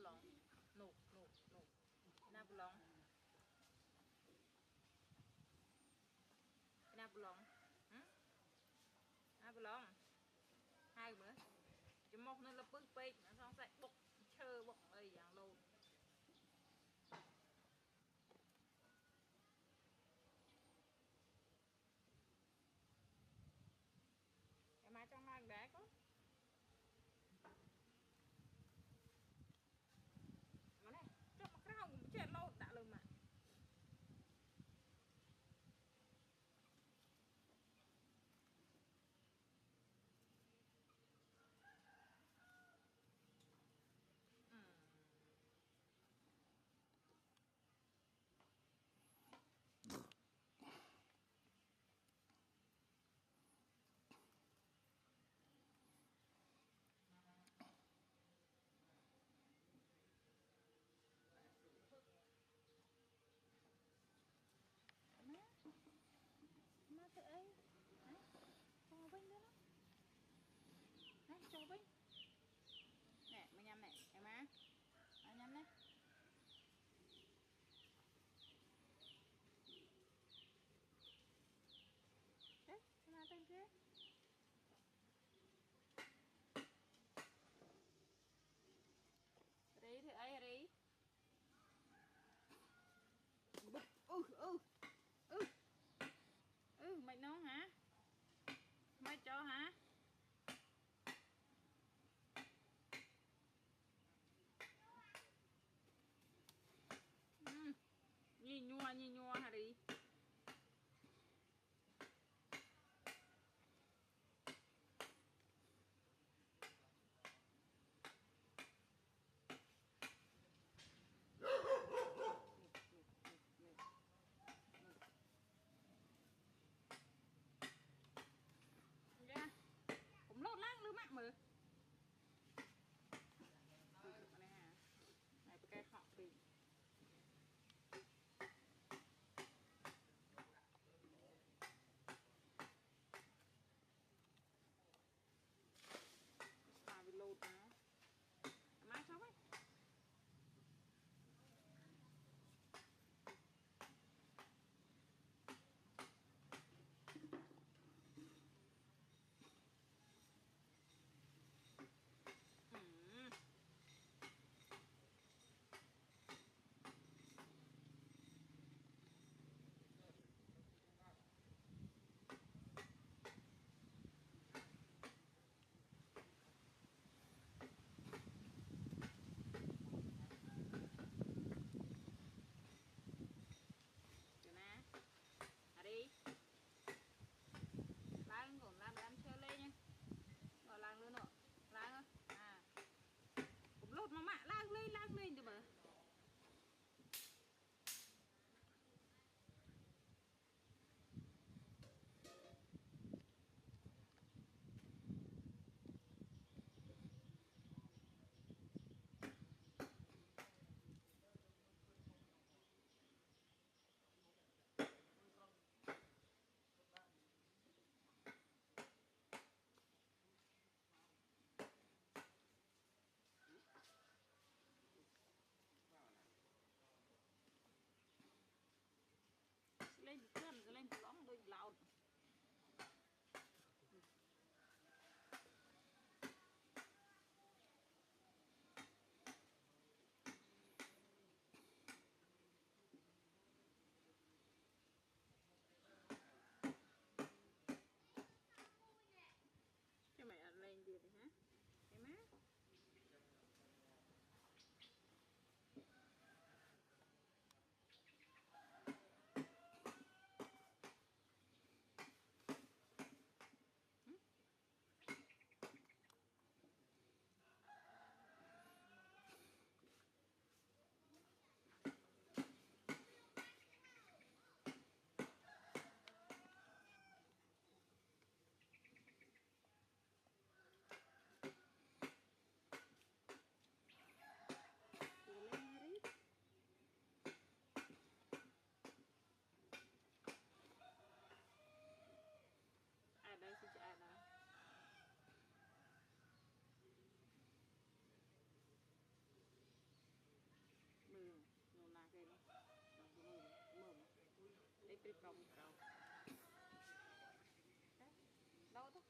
lòng nụ na bù lòng na bù lòng na bù lòng hai bữa chỉ một nên là bưng bê nó xong sẽ bốc chơi bốc ấy dạng lâu em mai trong mai bé có mà này trong mặt rau cũng chết lâu đã luôn mà má cái ấy cho Vinh nữa đó cho Vinh nè mày nhâm nè em má nhâm đấy đấy xem nào tên kia đi thì ấy đi mày nón hả mày cho hả nhìn nhua hả đi ra cũng lót láng lư mắt mừ này cái họ bị trip rộng rộng đâu thôi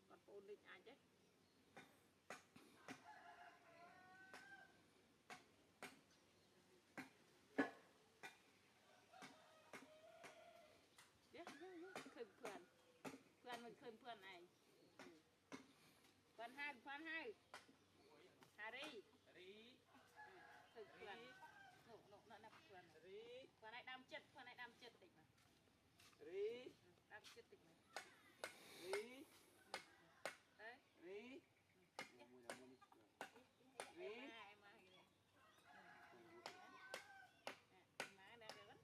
còn ổn định ai chứ khơi phượn mình khơi phượn này phượn hai Harry khơi phượn nổ nó nắp phượn phượn này đam chất tỉnh mà đam chất tỉnh mà đấy em má nè được lắm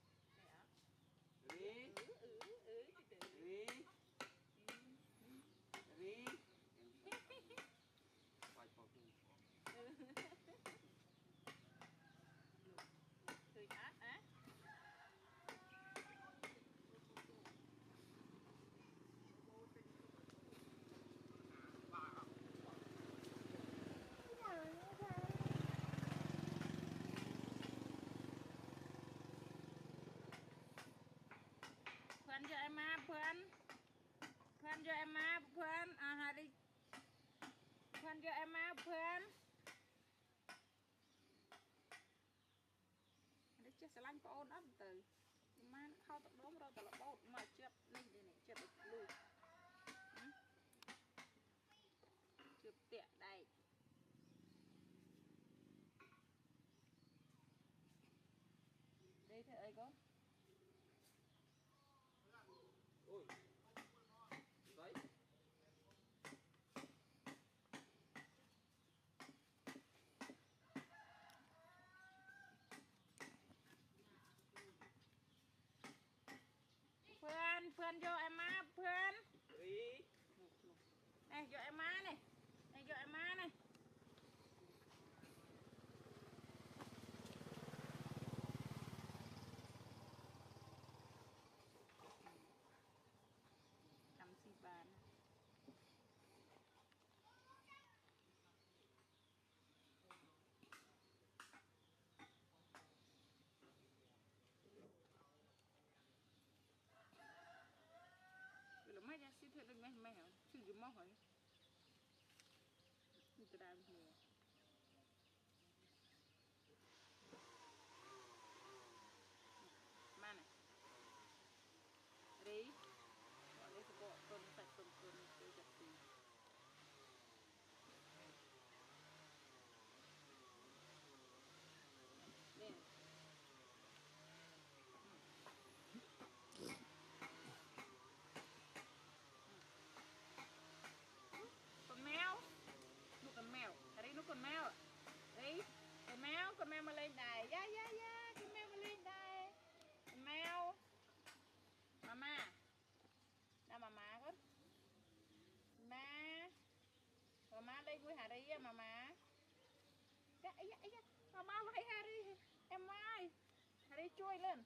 cười át á phượn cho em má phượn cho em má phượn à đi phượn cho em má phượn đi chết sẽ lanh ôn ấp từ má khâu tập đốm rồi tập là bột mà chớp lên đây này chớp được lùi chớp tiện đây đây thế ấy con ôi đấy phượn vô em má phượn đi này vô em má này vô em má này cầm xì bàn là mấy gia sĩ thôi mấy hả chứ gì móc hỏi như tôi đang nhiều mà này đi gọi đây sẽ gọi con sạch con tôi chặt gì đây con mèo nó con mèo ở đây nó con mèo đi con mèo mà lên đài ya con mèo mà lên đài con mèo mama đâu mama con mama đây vui Harry á mama mama lấy Harry em ơi Harry chui lên